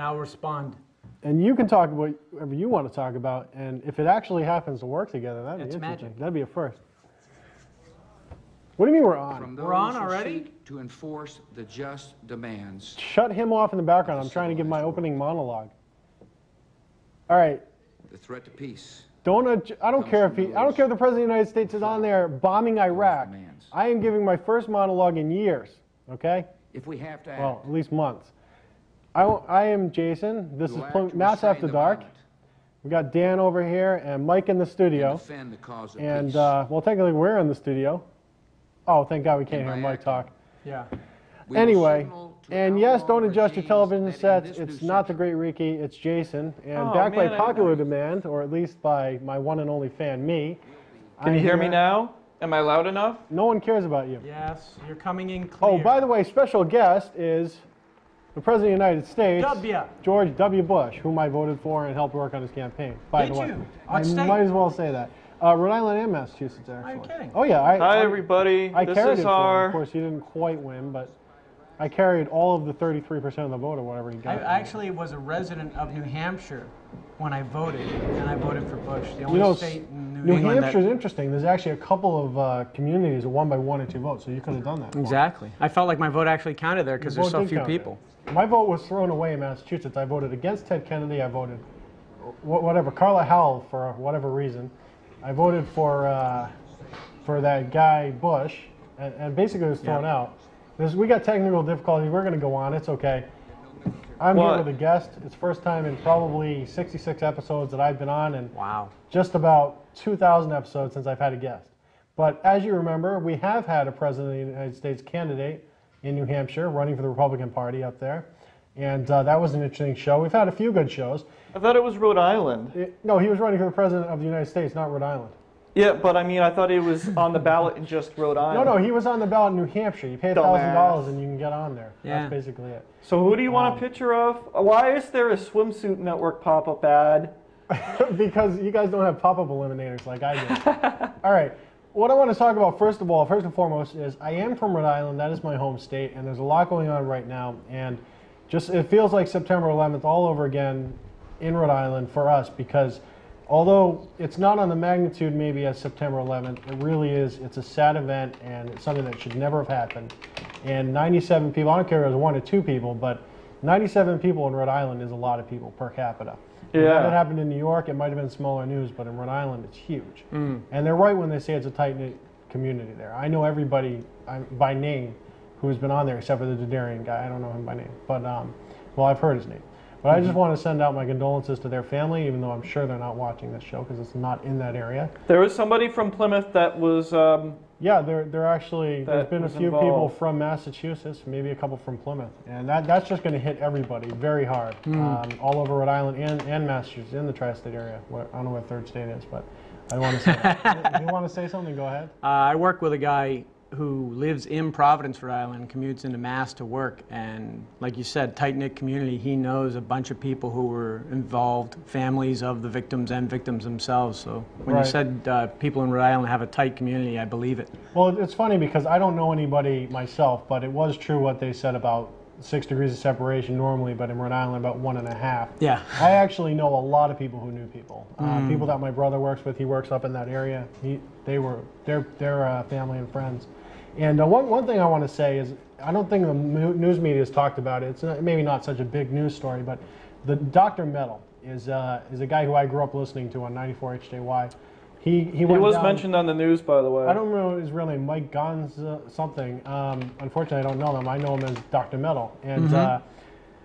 I'll respond. And you can talk about whatever you want to talk about, and if it actually happens to work together, that'd be It's interesting. magic. That'd be a first. What do you mean we're on? From We're on those who already? seek to enforce the just demands. Shut him off in the background. I'm trying to give my opening monologue. All right. The threat to peace. I don't care if the President of the United States is on there bombing Iraq. I am giving my first monologue in years. Okay. If we have to act, Well, at least months. I am Jason. This is Mass After Dark. We got Dan over here and Mike in the studio. defend the cause of And peace. well, technically we're in the studio. Oh, thank God we can't hear by Mike talk. Yeah. We will Anyway, signal to and yes, outlaw don't adjust your regimes television that in sets. this It's new not the century Great Ricky, it's Jason. And Oh, back man, by I popular didn't demand, or at least by my one and only fan, me. Can you hear me now? Am I loud enough? No one cares about you. Yes, you're coming in clear. Oh, by the way, special guest is the President of the United States, W. George W. Bush, whom I voted for and helped work on his campaign. By Did the way, you? I What state? might as well say that. Rhode Island and Massachusetts, actually. Are you kidding? Oh yeah. Hi, everybody. I This carried is it for him. our. Of course, he didn't quite win, but I carried all of the 33% of the vote or whatever he I got. actually was a resident of New Hampshire when I voted, and I voted for Bush. The only You know, state in New England Hampshire's interesting. There's actually a couple of communities that won by 1 or 2 votes, so you could have done that. Exactly. I felt like my vote actually counted there because Your there's vote so did few count people. there. My vote was thrown away in Massachusetts. I voted against Ted Kennedy. I voted whatever Carla Howell for whatever reason. I voted for that guy Bush, and basically it was thrown out. We got technical difficulties. We're going to go on. It's okay. I'm here What? with a guest. It's first time in probably 66 episodes that I've been on, and Wow. just about 2,000 episodes since I've had a guest. But as you remember, we have had a President of the United States candidate in New Hampshire running for the Republican Party up there. And that was an interesting show. We've had a few good shows. I thought it was Rhode Island. No, he was running for the President of the United States, not Rhode Island. Yeah, but I mean, I thought it was on the ballot in just Rhode No, Island. no, he was on the ballot in New Hampshire. You pay $1,000 and you can get on there. Yeah. That's basically it. So who do you want a picture of? Why is there a swimsuit network pop-up ad? Because you guys don't have pop-up eliminators like I do. All right. What I want to talk about, first and foremost, is I am from Rhode Island. That is my home state, and there's a lot going on right now. And just it feels like September 11th all over again in Rhode Island for us, because although it's not on the magnitude maybe as September 11th, it really is. It's a sad event, and it's something that should never have happened. And 97 people, I don't care if it was 1 or 2 people, but 97 people in Rhode Island is a lot of people per capita. Yeah. If that happened in New York, it might have been smaller news, but in Rhode Island, it's huge. And they're right when they say it's a tight-knit community there. I know everybody by name who's been on there, except for the Dudarian guy. I don't know him by name, but well, I've heard his name. But I just want to send out my condolences to their family, even though I'm sure they're not watching this show because it's not in that area. There was somebody from Plymouth that was. Yeah, they're actually, there's That been a was few people involved. from Massachusetts, maybe a couple from Plymouth, and that's just going to hit everybody very hard, all over Rhode Island and Massachusetts, in the tri-state area. I don't know what third state is, but I want to say, if you want to say something, go ahead. I work with a guy who lives in Providence, Rhode Island, commutes into Mass to work, and like you said, tight-knit community. He knows a bunch of people who were involved, families of the victims and victims themselves. So when Right. you said people in Rhode Island have a tight community, I believe it. Well, it's funny because I don't know anybody myself, but it was true what they said about 6 degrees of separation normally, but in Rhode Island about 1.5. Yeah. I actually know a lot of people who knew people. People that my brother works with. He works up in that area. They're family and friends. And one thing I want to say is I don't think the news media has talked about it. It's maybe not such a big news story, but the Dr. Metal is a guy who I grew up listening to on 94 HJY. He was down, mentioned on the news, by the way. I don't remember his real name, Mike Gons something. Unfortunately, I don't know him. I know him as Dr. Metal, and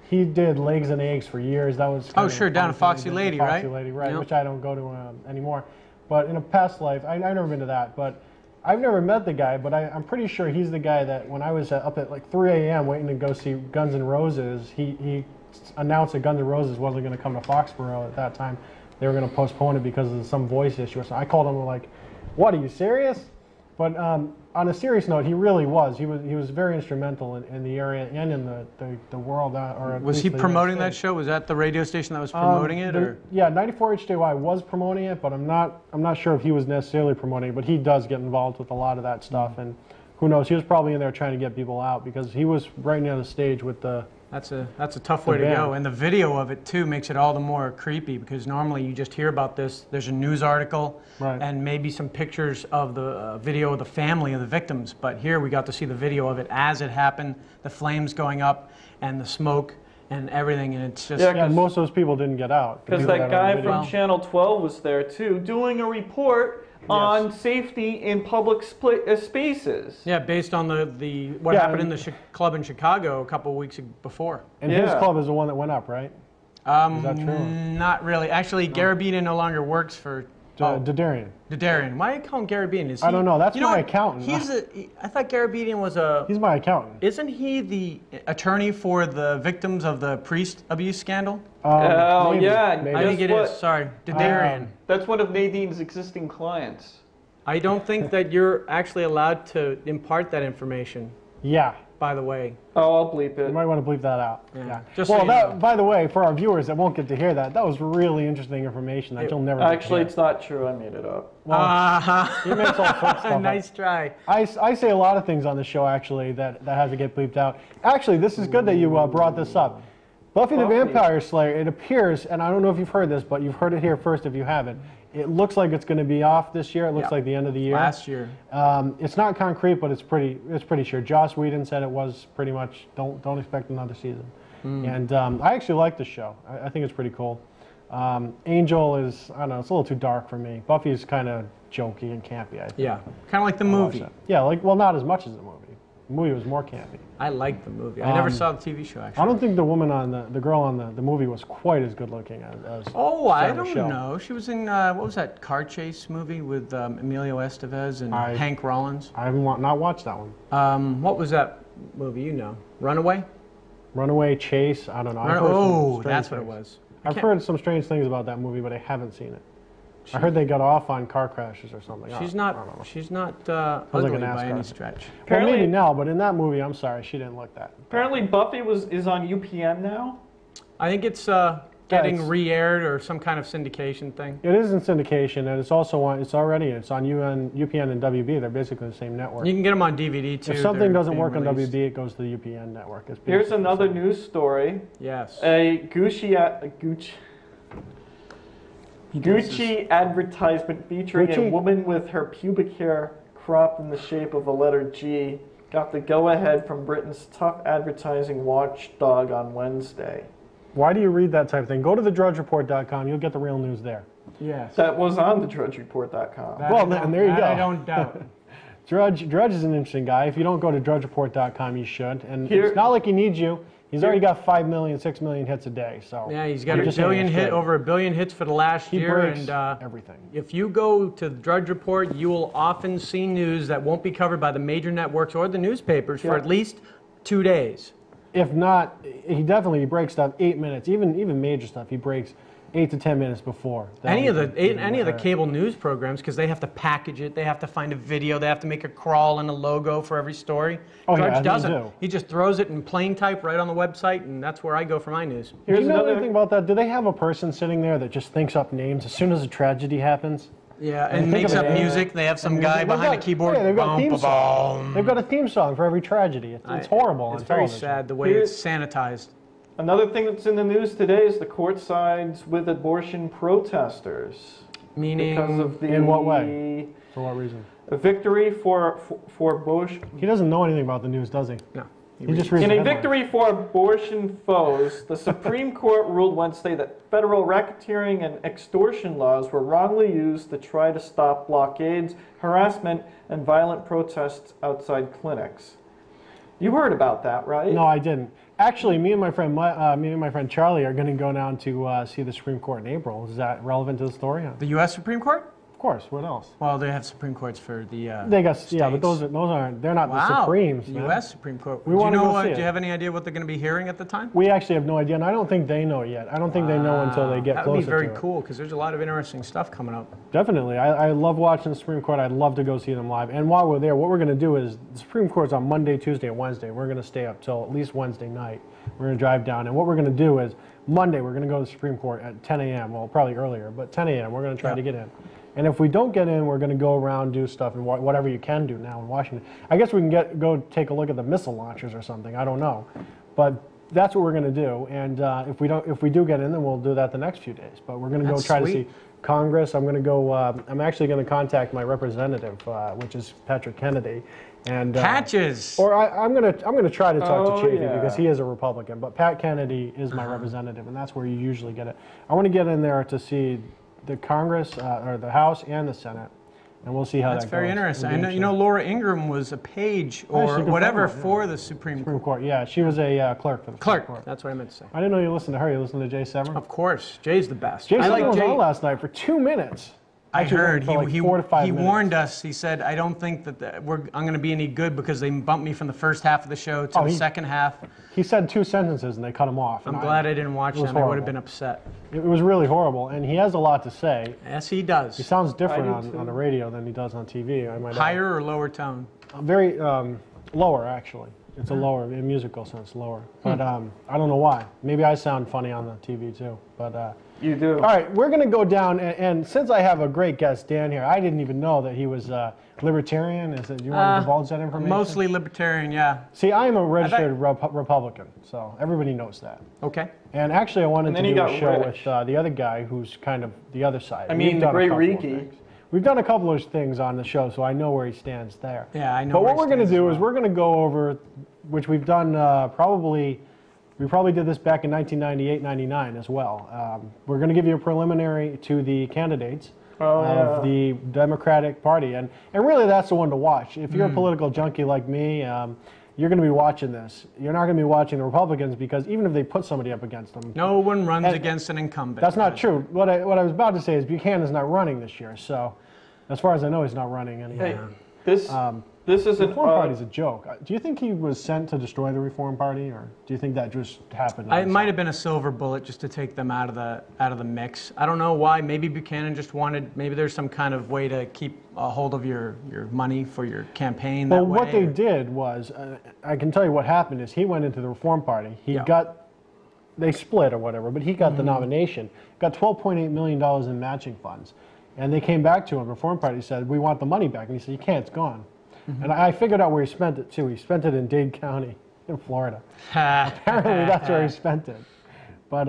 he did Legs and Eggs for years. That was kind of sure, down fun at thing. Foxy He did Lady, Foxy right? Lady, right? Yep. Which I don't go to anymore. But in a past life, I've never been to that, but I've never met the guy, but I'm pretty sure he's the guy that when I was up at like 3 a.m. waiting to go see Guns N' Roses, he announced that Guns N' Roses wasn't going to come to Foxborough at that time. They were going to postpone it because of some voice issue or something. I called him like, "What, are you serious?" But on a serious note, he really was. He was very instrumental in the area and in the world. Or at Was least he the promoting United that States. show? Was that the radio station that was promoting it? Or? Yeah, 94 HJY was promoting it, but I'm not sure if he was necessarily promoting it, but he does get involved with a lot of that stuff, and who knows, he was probably in there trying to get people out because he was right near the stage with the That's a tough way to bad. go. And the video of it, too, makes it all the more creepy because normally you just hear about this. There's a news article Right. and maybe some pictures of the video of the family of the victims. But here we got to see the video of it as it happened, the flames going up and the smoke and everything. And it's just... Yeah, Yeah, and most of those people didn't get out. Because People that on guy video. from Channel 12 was there too, doing a report on safety in public spaces. Yeah, based on the what Yeah, happened in and- the club in Chicago a couple of weeks before. And his Yeah. club is the one that went up, right? Is that true? Not really. Actually, Garabedian no longer works for Dadarian. Dadarian. Why do you call him Garabedian? Is he, I don't know. That's you know my what? accountant. I thought Garabedian was a... He's my accountant. Isn't he the attorney for the victims of the priest abuse scandal? Oh, Maybe, yeah. maybe. I think it what? is. Sorry. Dadarian. That's one of Nadine's existing clients. I don't think that you're actually allowed to impart that information, Yeah. by the way. Oh, I'll bleep You it. might want to bleep that out. Yeah. Yeah. Just so well, you that, know. by the way, for our viewers that won't get to hear that, that was really interesting information that you'll never get to Actually, hear. it's not true. I made it up. He makes all sorts of stuff up. Nice try. I say a lot of things on the show, actually, that has to get bleeped out. Actually, this is good that you brought this up. Buffy the Vampire Slayer, it appears, and I don't know if you've heard this, but you've heard it here first if you haven't. It looks like it's going to be off this year. It looks Yeah. like the end of the year. Last year. It's not concrete, but it's pretty sure. Joss Whedon said it was pretty much. Don't expect another season. And I actually like the show. I think it's pretty cool. Angel is, I don't know, it's a little too dark for me. Buffy's kind of jokey and campy, I think. Yeah. Kind of like the I'll watch movie. that. Yeah, well, not as much as the movie. The movie was more campy. I like the movie. I never saw the TV show, I actually. don't think the woman on the girl on the movie was quite as good looking as Oh, I on the don't show. know. She was in, what was that car chase movie with Emilio Estevez and Hank Rollins? I haven't not watched that one. What was that movie? You know. Runaway? Runaway Chase. I don't know. I've heard some Oh, strange that's what it things. was. I've heard some strange things about that movie, but I haven't seen it. I heard they got off on car crashes or something. She's I don't know. not. She's not like a ugly by NASCAR. any stretch. Well, Apparently- maybe now, but in that movie, I'm sorry, she didn't look that. Apparently, Buffy is on UPN now. I think it's getting it's- re-aired or some kind of syndication thing. It is in syndication, and it's also on. It's on UPN and WB. They're basically the same network. You can get them on DVD too. If something They're doesn't being work on released. WB, it goes to the UPN network. It's Here's basically another the same. news story. Yes. A Gucci advertisement featuring a Gucci? woman with her pubic hair cropped in the shape of a letter G got the go-ahead from Britain's top advertising watchdog on Wednesday. Why do you read that type of thing? Go to thedrudgereport.com. You'll get the real news there. Yes. That was on thedrudgereport.com. That Well, I and don't- there you that go. I don't doubt. Drudge is an interesting guy. If you don't go to drudgereport.com, you should. And Here- it's not like he needs you. He's already got 5 million, 6 million hits a day. So Yeah, he's got I'm a just saying billion it's hit, good. over a billion hits for the last He year, breaks and everything. if you go to the Drudge Report, you will often see news that won't be covered by the major networks or the newspapers for Yeah. at least 2 days. If not, he definitely breaks stuff 8 minutes. Even major stuff, he breaks 8 to 10 minutes before. Any of the cable news programs, because they have to package it, they have to find a video, they have to make a crawl and a logo for every story. Oh, yeah, Drudge they doesn't. do. He just throws it in plain type right on the website, and that's where I go for my news. Do Here's you know another. anything about that? Do they have a person sitting there that just thinks up names as soon as a tragedy happens? Yeah, And and think makes of up it, music. They have some guy They've behind a got- keyboard. Yeah, they've got Bum, theme ba, song. bum. They've got a theme song for every tragedy. It's horrible. It's on very television. sad the way Here- it's sanitized. Another thing that's in the news today is the court sides with abortion protesters. Meaning, Because of the In what way? For what reason? victory for Bush. He doesn't know anything about the news, does he? no. He just reads In the a headlines. victory for abortion foes, the Supreme Court ruled Wednesday that federal racketeering and extortion laws were wrongly used to try to stop blockades, harassment, and violent protests outside clinics. You heard about that, right? No, I didn't. Actually, me and my friend Charlie are going to go down to see the Supreme Court in April. Is that relevant to the story? The U.S. Supreme Court? Of course. What else? Well, they have Supreme Courts for the They got yeah, but states. those aren't. They're not the Wow, Supremes. the man. U.S. Supreme Court. We do you wanna know go what? see Do it. you have any idea what they're going to be hearing at the time? We actually have no idea, and I don't think they know yet. I don't think they know until they get That closer would be very to it. cool because there's a lot of interesting stuff coming up. Definitely. I love watching the Supreme Court. I'd love to go see them live. And while we're there, what we're going to do is the Supreme Court's on Monday, Tuesday, and Wednesday. We're going to stay up till at least Wednesday night. We're going to drive down. And what we're going to do is Monday, we're going to go to the Supreme Court at 10 a.m. Well, probably earlier, but 10 a.m. We're going to try Yeah. to get in. And if we don't get in, we're going to go around, do stuff, and whatever you can do now in Washington. I guess we can go take a look at the missile launchers or something. I don't know. But that's what we're going to do. And if we do get in, then we'll do that the next few days. But we're going to go That's try to sweet. see Congress. I'm going to go. I'm actually going to contact my representative, which is Patrick Kennedy. And Patches. Or I'm gonna try to talk Oh, to Chafee yeah. because he is a Republican. But Pat Kennedy is my representative, and that's where you usually get it. I want to get in there to see the Congress or the House and the Senate, and we'll see how That's that very goes. interesting. It'll I be know, you know, Laura Ingraham was a page Oh, or she's whatever confirmed, for the Supreme Supreme Court. Yeah, she was a clerk for the Clerk. Supreme Court. That's what I meant to say. I didn't know you listened to her. You listened to Jay Severin. Of course, Jay's the best. Jay I Severin like was Jay. on last night for 2 minutes. I Actually, heard for like he 4 to 5 he minutes. warned us. He said, "I don't think that I'm going to be any good because they bumped me from the first half of the show to Oh, the he- second half." He said 2 sentences and they cut him off. I'm and glad I didn't watch it was them. I would horrible. have been upset. It was really horrible, and he has a lot to say. Yes, he does. He sounds different I do too. on the radio than he does on TV. I might add. Higher or lower tone? Very lower, actually. It's a lower, in musical sense, lower. But I don't know why. Maybe I sound funny on the TV too. But You do. all right, we're going to go down, and since I have a great guest, Dan, here, I didn't even know that he was libertarian. Is it? Do you want to divulge that information? Mostly libertarian, yeah. See, I am a registered Republican, so everybody knows that. Okay. And actually, I wanted And to then he do a got show rich. with the other guy who's kind of the other side. I mean, We've the done a great couple of Riki. things. We've done a couple of things on the show, so I know where he stands there. Yeah, I know. But where what he we're going to stands do as is well. we're going to go over, which we've done we probably did this back in 1998, 99 as well. We're going to give you a preliminary to the candidates of the Democratic Party. And really, that's the one to watch. If you're a political junkie like me, you're going to be watching this. You're not going to be watching the Republicans because even if they put somebody up against them, No one runs And- against an incumbent. that's not true. What I was about to say is Buchanan's not running this year. So as far as I know, he's not running anymore. Hey, this The isn't. Reform Party's a joke. Do you think he was sent to destroy the Reform Party, or do you think that just happened? on It its might own? have been a silver bullet just to take them out of the mix. I don't know why. Maybe Buchanan just wanted. Maybe there's some kind of way to keep a hold of your money for your campaign. Well, that way, what they or- did was, I can tell you what happened is he went into the Reform Party. He Yeah. got, they split or whatever, but he got the nomination. Got $12.8 million in matching funds, and they came back to him. The Reform Party said, "We want the money back," and he said, "You can't. It's gone." And I figured out where he spent it too. He spent it in Dade County, in Florida. Apparently, that's where he spent it. But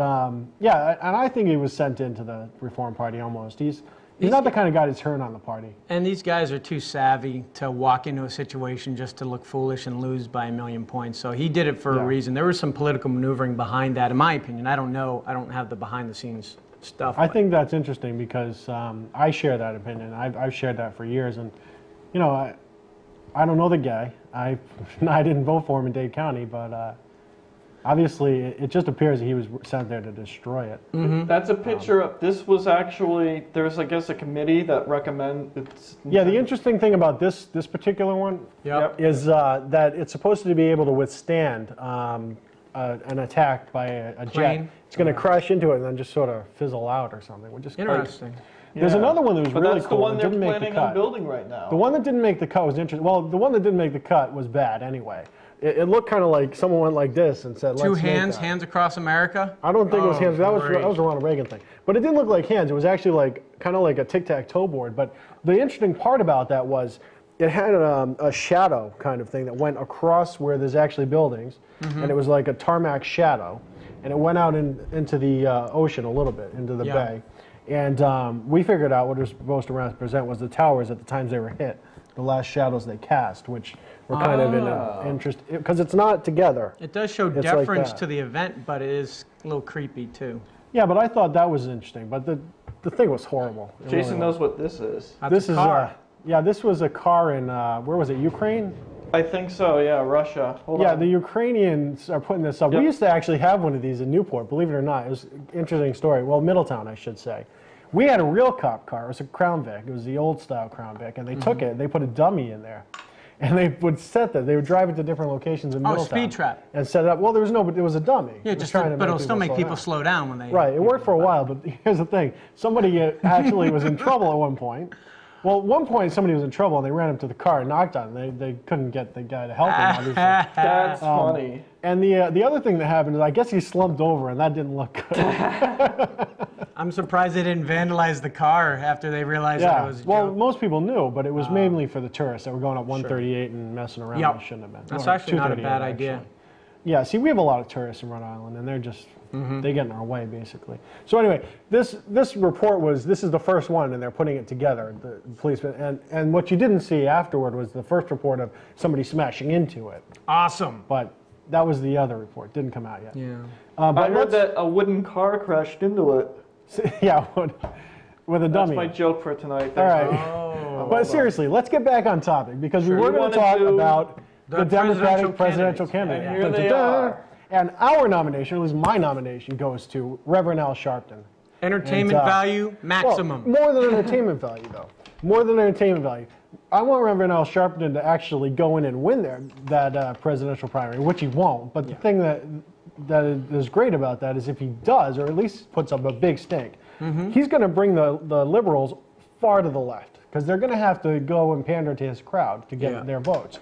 yeah, and I think he was sent into the Reform Party almost. He's not the kind of guy to turn on the party. And these guys are too savvy to walk into a situation just to look foolish and lose by 1,000,000 points. So he did it for Yeah. a reason. There was some political maneuvering behind that, in my opinion. I don't know. I don't have the behind-the-scenes stuff. I think that's interesting because I share that opinion. I've shared that for years, and you know, I don't know the guy. I didn't vote for him in Dade County, but obviously it just appears that he was sent there to destroy it. That's a picture of. This was actually. There's, I guess, a committee that recommended. Yeah, the interesting thing about this particular one Yep. is that it's supposed to be able to withstand an attack by a jet. Plane? It's going to crash into it and then just sort of fizzle out or something, which is Interesting. There's another one that was But really that's cool the one that they're didn't make the planning cut. on building right now. The one that didn't make the cut was interesting. Well, the one that didn't make the cut was bad anyway. It looked kind of like someone went like this and said, Two "Let's make hands, that." hands across America. I don't think it was Oh, hands. That was great. a Ronald Reagan thing. But it didn't look like hands. It was actually like kind of like a tic-tac-toe board. But the interesting part about that was it had a shadow kind of thing that went across where there's actually buildings, and it was like a tarmac shadow, and it went out into the ocean a little bit, into the Yeah. bay. And we figured out what it was supposed to represent was the towers at the times they were hit, the last shadows they cast, which were kind of in an interest, because it's not together. It does show It's like deference that. to the event, but it is a little creepy too. Yeah, but I thought that was interesting. But the thing was horrible. It Jason really knows what this is. That's This a is car. yeah. This was a car in where was it? Ukraine. I think so. Yeah, Russia. Hold Yeah, on. the Ukrainians are putting this up. Yep. We used to actually have one of these in Newport. Believe it or not, it was an interesting story. Well, Middletown, I should say. We had a real cop car. It was a Crown Vic. It was the old style Crown Vic, and they took it. They put a dummy in there, and they would set that. They would drive it to different locations in Oh, Middletown. speed trap. And set it up. Well, there was no, but it was a dummy. Yeah, It was just trying to but it'll still make slow people down. slow down when they. Right, it worked for a while, but here's the thing. Somebody actually was in trouble at one point. Well, at one point, somebody was in trouble, and they ran up to the car and knocked on it. They couldn't get the guy to help him, obviously. That's funny. And the other thing that happened is I guess he slumped over, and that didn't look good. I'm surprised they didn't vandalize the car after they realized that it Yeah, was a well, joke. most people knew, but it was mainly for the tourists that were going up 138 and messing around. Yep. They shouldn't have been. That's Or actually not a 238, bad actually. idea. Yeah, see, we have a lot of tourists in Rhode Island, and they're just, they get in our way, basically. So anyway, this report this is the first one, and they're putting it together, the policeman. And what you didn't see afterward was the first report of somebody smashing into it. Awesome. But that was the other report. Didn't come out yet. Yeah. But I heard that a wooden car crashed into it. yeah, with a That's dummy. my joke for tonight. All right. Oh. But seriously, let's get back on topic, because we were going to talk about the Democratic presidential candidate. And here they are. And our nomination, at least my nomination, goes to Reverend Al Sharpton. Entertainment And, value, maximum. Well, more than entertainment value, though. More than entertainment value. I want Reverend Al Sharpton to actually go in and win that presidential primary, which he won't. But the thing that is great about that is if he does, or at least puts up a big stink, he's going to bring the liberals far to the left, because they're going to have to go and pander to his crowd to get their votes.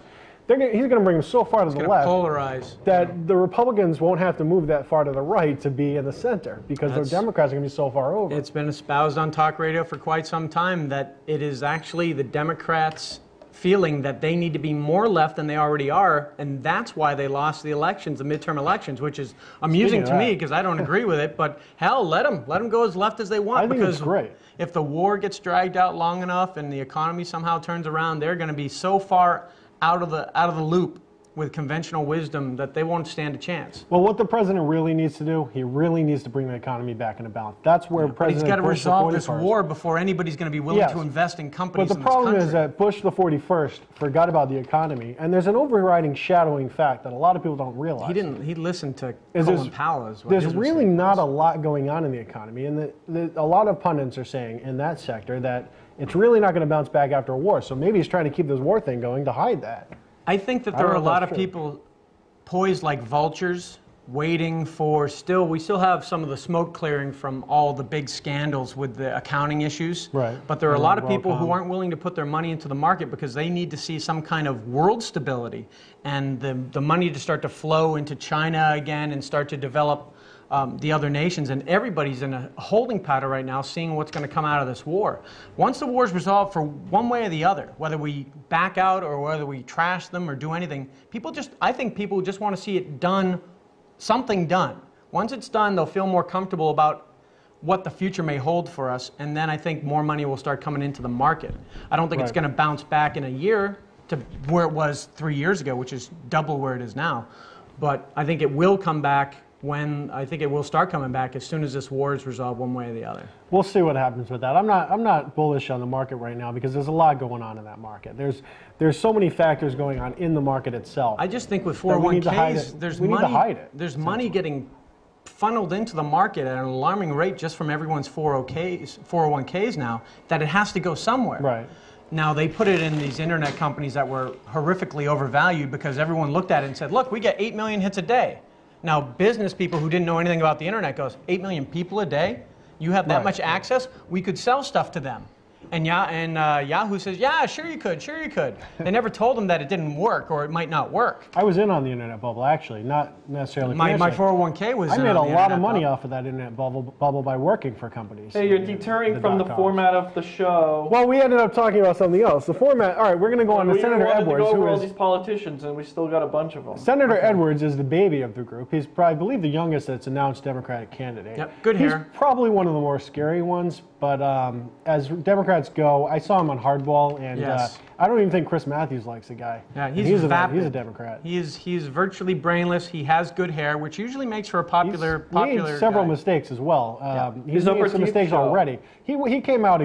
He's going to bring them so far to the left Polarize. that the Republicans won't have to move that far to the right to be in the center, because the Democrats are going to be so far over. It's been espoused on talk radio for quite some time that it is actually the Democrats feeling that they need to be more left than they already are, and that's why they lost the elections, the midterm elections, which is amusing to me because I don't agree with it, but hell, let them go as left as they want. I think because it's great. If the war gets dragged out long enough and the economy somehow turns around, they're going to be so far out of the loop with conventional wisdom that they won't stand a chance. Well, what the president really needs to do, he really needs to bring the economy back into balance. That's where But President he's got to Bush, resolve the this 41st, war before anybody's going to be willing Yes. to invest in companies But the in this problem country. is that Bush the 41st forgot about the economy, and there's an overriding shadowing fact that a lot of people don't realize. He listened to Is Colin Powell. Is what There's his really mistake not was. a lot going on in the economy, and a lot of pundits are saying in that sector that it's really not going to bounce back after a war. So maybe he's trying to keep this war thing going to hide that. I think that I there don't are a know if lot that's of true. people poised like vultures waiting for we still have some of the smoke clearing from all the big scandals with the accounting issues. Right. But there are a lot of people who WorldCom. aren't willing to put their money into the market because they need to see some kind of world stability and the money to start to flow into China again and start to develop the other nations, and everybody's in a holding pattern right now, seeing what's going to come out of this war. Once the war's resolved, for one way or the other, whether we back out or whether we trash them or do anything, I think people just want to see it done, something done. Once it's done, they'll feel more comfortable about what the future may hold for us, and then I think more money will start coming into the market. I don't think it's Right. going to bounce back in a year to where it was 3 years ago, which is double where it is now. But I think it will come back I think it will start coming back as soon as this war is resolved one way or the other. We'll see what happens with that. I'm not bullish on the market right now because there's a lot going on in that market. There's so many factors going on in the market itself. I just think with that we need to hide 401ks, it. there's We need to money. hide it, There's money getting funneled into the market at an alarming rate just from everyone's 401ks now that it has to go somewhere. Right. Now they put it in these internet companies that were horrifically overvalued because everyone looked at it and said, "Look, we get 8 million hits a day." Now, business people who didn't know anything about the internet goes, 8 million people a day? You have that Right. much access? We could sell stuff to them. And Yahoo says, yeah, sure you could. They never told them that it didn't work or it might not work. I was in on the internet bubble, actually, not necessarily My commercially. 401k was I in made on a the lot of internet money bubble. off of that internet bubble by working for companies. Hey, you're deterring from the dot-coms. format of the show. Well, we ended up talking about something else. The format, all right, we're going to go on to we Senator wanted Edwards, to go who over all is... these politicians, and we still got a bunch of them. Senator Edwards is the baby of the group. He's probably, I believe, the youngest that's announced Democratic candidate. Yep, good He's hair. probably one of the more scary ones, but as Democrats go, I saw him on Hardball, and Yes. I don't even think Chris Matthews likes the guy. Yeah, And he's he's vapid. a Democrat. He's virtually brainless. He has good hair, which usually makes for a popular He's made several guy. mistakes as well. He's His upper made some teeth mistakes show. already. He came out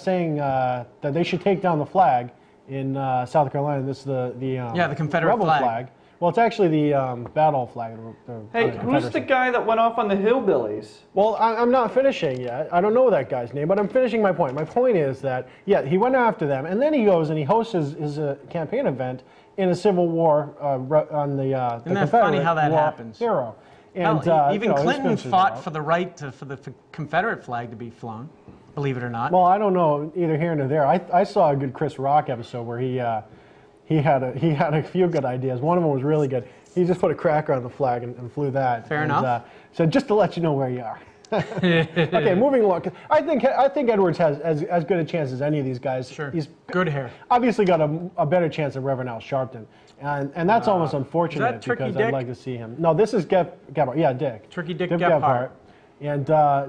saying that they should take down the flag in South Carolina. This is the Confederate rebel flag. Well, it's actually the battle flag. Hey, of the who's the Confederacy. guy that went off on the hillbillies? Well, I'm not finishing yet. I don't know that guy's name, but I'm finishing my point. My point is that, yeah, he went after them, and then he goes and he hosts his campaign event in a Civil War on the Isn't that Confederate funny how that war happens? hero. Hell, And even you know, he Clinton spins it fought out. for the right for the Confederate flag to be flown, believe it or not. Well, I don't know either here nor there. I saw a good Chris Rock episode where he had a few good ideas. One of them was really good. He just put a cracker on the flag and flew that. Fair and, enough. So just to let you know where you are. Okay, moving along. I think Edwards has as good a chance as any of these guys. Sure. He's Good hair. obviously got a better chance than Reverend Al Sharpton, and that's almost unfortunate Tricky because Dick? I'd like to see him. No, this is Gephardt. Yeah, Dick. Tricky Dick Gephardt. And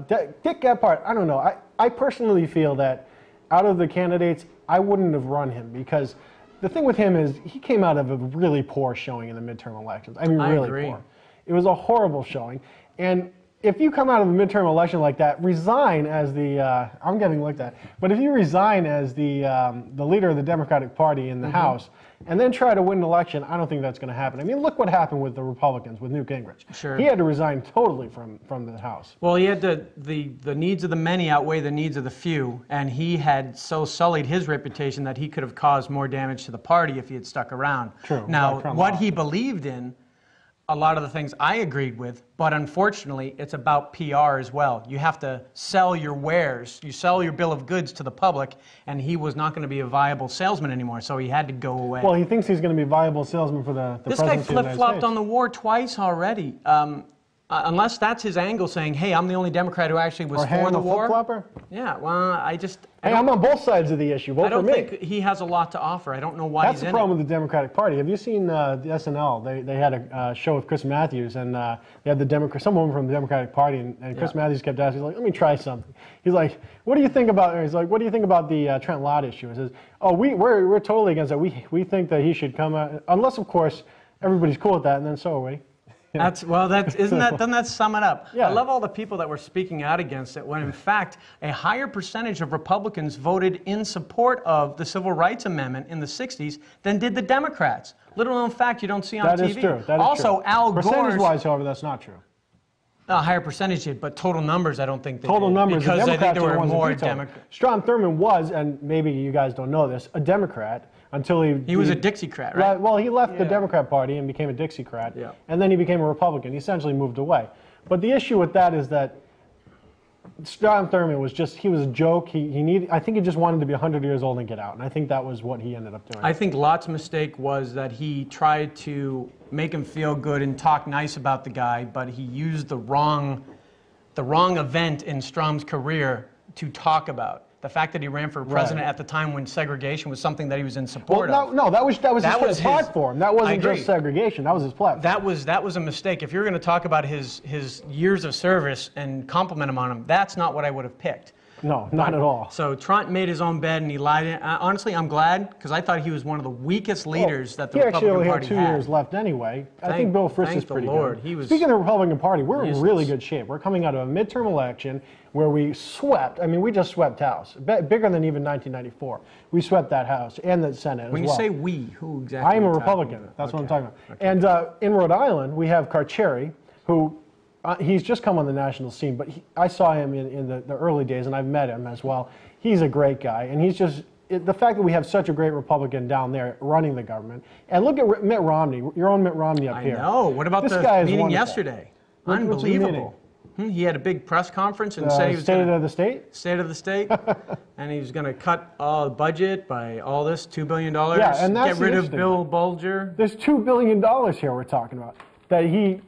Dick Gephardt, I don't know. I personally feel that out of the candidates, I wouldn't have run him because the thing with him is he came out of a really poor showing in the midterm elections. I mean, I really agree. poor. It was a horrible showing. And if you come out of a midterm election like that, resign as the, I'm getting looked at, but if you resign as the leader of the Democratic Party in the House and then try to win an election, I don't think that's going to happen. I mean, look what happened with the Republicans, with Newt Gingrich. Sure. He had to resign totally from the House. Well, he had the needs of the many outweigh the needs of the few, and he had so sullied his reputation that he could have caused more damage to the party if he had stuck around. True. Now, Like Trump. what he believed in, a lot of the things I agreed with, but unfortunately, it's about PR as well. You have to sell your wares. You sell your bill of goods to the public, and he was not going to be a viable salesman anymore, so he had to go away. Well, he thinks he's going to be a viable salesman for the This guy presidency of the United flip-flopped States. on the war twice already. Unless that's his angle, saying, "Hey, I'm the only Democrat who actually was Or for Ham the the war." flip-flopper? Yeah, well, I Hey, I'm on both sides of the issue. Vote I don't for me. think he has a lot to offer. I don't know why That's he's the in problem it. with the Democratic Party. Have you seen the SNL? They had a show with Chris Matthews, and they had some woman from the Democratic Party, and Chris Matthews kept asking, he's like, "Let me try something." He's like, "What do you think about?" He's like, "What do you think about the Trent Lott issue?" He says, "Oh, we're totally against that. We think that he should come out, unless of course everybody's cool with that, and then so are we." Doesn't that sum it up? Yeah. I love all the people that were speaking out against it when in fact a higher percentage of Republicans voted in support of the Civil Rights Amendment in the 60s than did the Democrats. Little known fact you don't see on That TV. is true. That is also, true. Al Gore's Percentage-wise, however, that's not true. a higher percentage did, but total numbers I don't think they Total did. numbers, because the I think Democrats there are the were ones that more vetoed it. Democrats. Strom Thurmond was, and maybe you guys don't know this, a Democrat until He was a Dixiecrat, right? Well, he left the Democrat Party and became a Dixiecrat, Yeah. and then he became a Republican. He essentially moved away. But the issue with that is that Strom Thurmond he was a joke. I think he just wanted to be 100 years old and get out, and I think that was what he ended up doing. I think Lott's mistake was that he tried to make him feel good and talk nice about the guy, but he used the wrong event in Strom's career to talk about. The fact that he ran for president at the time when segregation was something that he was in support of. No, that was his his platform. That I wasn't agree. just segregation. That was his platform. That was a mistake. If you're going to talk about his years of service and compliment him on them, that's not what I would have picked. No, not at all. So Trump made his own bed and he lied. Honestly, I'm glad because I thought he was one of the weakest leaders that the He actually Republican only had Party 2 years left anyway. I think Bill Frist is thank the pretty Lord. good. He was Speaking of the Republican Party, we're in useless. really good shape. We're coming out of a midterm election where we swept. I mean, we just swept House, bigger than even 1994. We swept that House and the Senate When as you well. say we, who exactly? I am are a you talking Republican. about? That's what I'm Okay. talking about. And in Rhode Island, we have Carcieri, who he's just come on the national scene, but I saw him in the early days, and I've met him as well. He's a great guy, and he's just the fact that we have such a great Republican down there running the government. And look at Mitt Romney, your own Mitt Romney up here. I know. What about This the guy is meeting wonderful. yesterday? What's the Unbelievable. He had a big press conference and said he was State going of the State? State of the State, and he was going to cut the budget by all this $2 billion. Yeah, and that's get rid the of interesting Bill Bulger. There's $2 billion here we're talking about that he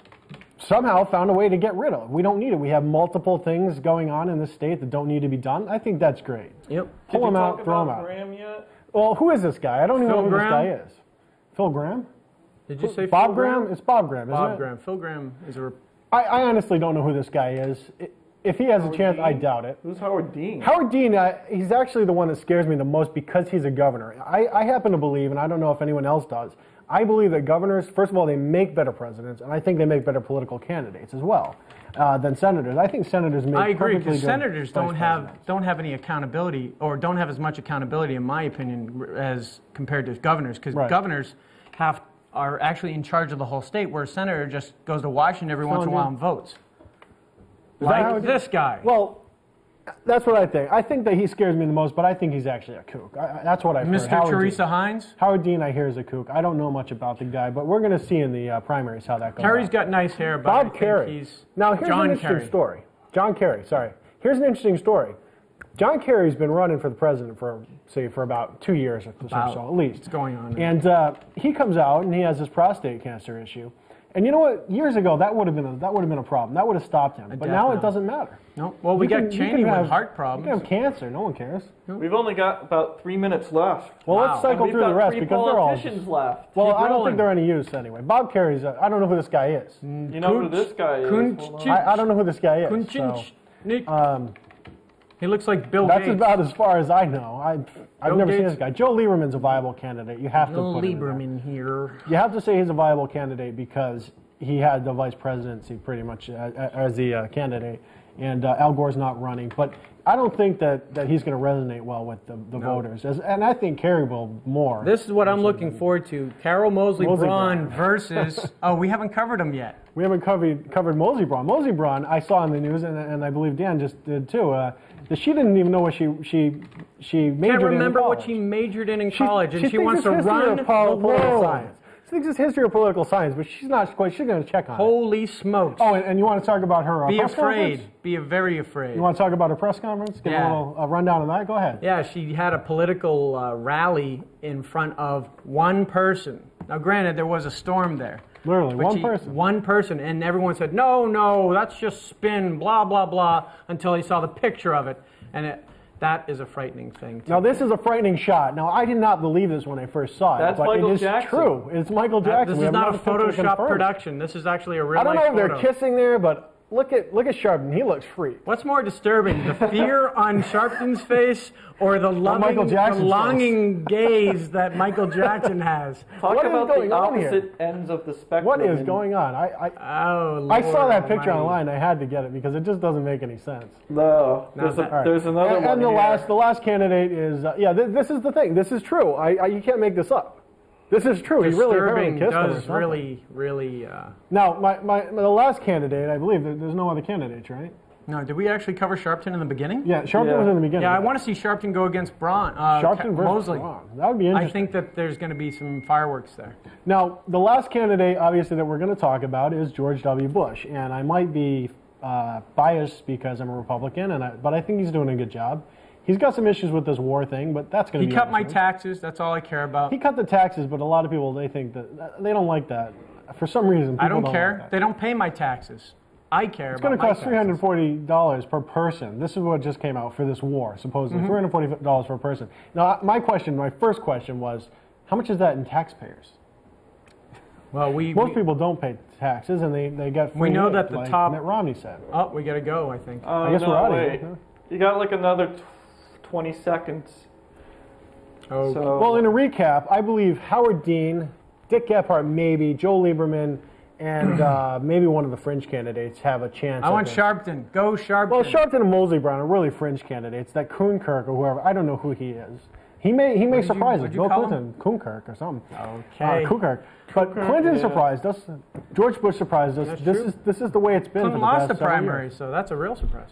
somehow found a way to get rid of. We don't need it. We have multiple things going on in the state that don't need to be done. I think that's great. Yep. Pull him out, throw him out. Graham yet? Well, who is this guy? I don't even Phil know who Graham? this guy is. Phil Graham? Did you say Bob Phil Graham? It's Bob Graham, isn't Bob it? Graham. Phil Graham is a. I honestly don't know who this guy is. If he has a chance, I doubt it. Who's Howard Dean? Howard Dean, he's actually the one that scares me the most because he's a governor. I happen to believe, and I don't know if anyone else does, I believe that governors, first of all, they make better presidents, and I think they make better political candidates as well than senators. I think senators make I agree perfectly because good senators vice presidents. don't have any accountability or don't have as much accountability, in my opinion, as compared to governors. Because Right. governors are actually in charge of the whole state, where a senator just goes to Washington every once in a while and votes. Is that how Like it this guy. Well, that's what I think. I think that he scares me the most, but I think he's actually a kook. That's what I've heard. Mr. Howard Teresa Dean. Hines. Howard Dean, I hear, is a kook. I don't know much about the guy, but we're going to see in the primaries how that goes. Kerry's out. got nice hair, but Bob I think Kerry. he's Now, here's John an interesting Kerry. story. John Kerry, sorry. Here's an interesting story. John Kerry's been running for the president for about 2 years or so, at least. What's going on now? And he comes out and he has this prostate cancer issue. And you know what? Years ago, that would have been a problem. That would have stopped him. But now it Definitely. doesn't matter. No. Well, we You got can- you Cheney can with have- heart You problems. can have cancer. No one cares. We've only got about 3 minutes left. Well, Wow. let's cycle We've through the got rest 3 because they're all. politicians left. Well, Keep I don't rolling. think they're any use anyway. Bob Kerry's. I don't know who this guy is. You know who this guy is? Hold on. I don't know who this guy is. So, Kucinich. He looks like Bill that's Gates. about as far as I know. I've Bill never seen Gates. this guy. Joe Lieberman's a viable candidate. You have to Bill put him in there. Lieberman here. You have to say he's a viable candidate because he had the vice presidency pretty much as the candidate, and Al Gore's not running. But I don't think that he's going to resonate well with the voters, and I think Kerry will more. This is what I'm looking forward to. Carol Mosley Mosley Braun Braun. versus. Oh, we haven't covered him yet. We haven't covered Mosey Braun. Mosey Braun, I saw in the news, and I believe Dan just did too. That she didn't even know what she majored Can't in remember what college. she majored in college, and she thinks wants it's to history run or the political world. science. She thinks it's history or political science, but she's not quite. She's going to check on it. Holy smokes! Oh, and you want to talk about her Be press afraid. conference? Be very afraid. You want to talk about her press conference? Give Yeah. a little rundown on that. Go ahead. Yeah, she had a political rally in front of one person. Now, granted, there was a storm there. Literally, But one person, and everyone said, no, that's just spin, blah, blah, blah, until they saw the picture of it. And that is a frightening thing. Now, this is a frightening shot. Now, I did not believe this when I first saw it, That's but Michael it is Jackson. true. It's Michael Jackson. This We is have not a another picture Photoshop confirmed. production. This is actually a real I don't know life if they're photo. kissing there, but look at Sharpton. He looks free. What's more disturbing, the fear on Sharpton's face or the Michael loving, Jackson's the longing gaze that Michael Jackson has? Talk What is about going the on here? opposite ends of the spectrum. What is and- going on? Oh, I saw Lord that picture almighty. online. I had to get it because it just doesn't make any sense. No, there's, that- there's another and one the here. the last candidate is this is the thing. This is true. You can't make this up. This is true. He really apparently Disturbing kissed her or does something. really. Now, the last candidate, I believe, there's no other candidates, right? No, did we actually cover Sharpton in the beginning? Yeah, Sharpton Yeah. was in the beginning. Yeah, I want to see Sharpton go against Braun. Sharpton versus Mosley. Braun. That would be I interesting. think that there's going to be some fireworks there. Now, the last candidate, obviously, that we're going to talk about is George W. Bush, and I might be biased because I'm a Republican, but I think he's doing a good job. He's got some issues with this war thing, but that's going to He be. cut my understood. taxes. That's all I care about. He cut the taxes, but a lot of people they think that they don't like that for some reason. I people don't care. Like that. They don't pay my taxes. I care It's about going to my cost taxes. $340 per person. This is what just came out for this war, supposedly Mm-hmm. $340 per person. Now, my first question was, how much is that in taxpayers? Well, Most people don't pay taxes, and they get free We know aid, that the like top- Mitt Romney said. Oh, we got to go, I think. I guess no, we're out of wait. here. You got like another 20 seconds. Oh, So, Well, in a recap, I believe Howard Dean, Dick Gephardt, maybe Joe Lieberman, and maybe one of the fringe candidates have a chance. I want at it. Sharpton. Go Sharpton. Well, Sharpton and Mosley Brown are really fringe candidates. That Kuhnkirk or whoever, I don't know who he is. He may surprise us. what'd you Bill call Clinton, Kuhnkirk or something. Okay. Kuhnkirk. But Clinton surprised us. George Bush surprised us. That's This true. is the way it's been. Clinton for the lost past the several primary, years. so that's a real surprise.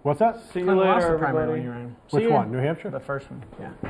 What's that? see you Clinton lost later, the primary when everybody. he ran. Which See ya. one? New Hampshire? The first one, yeah.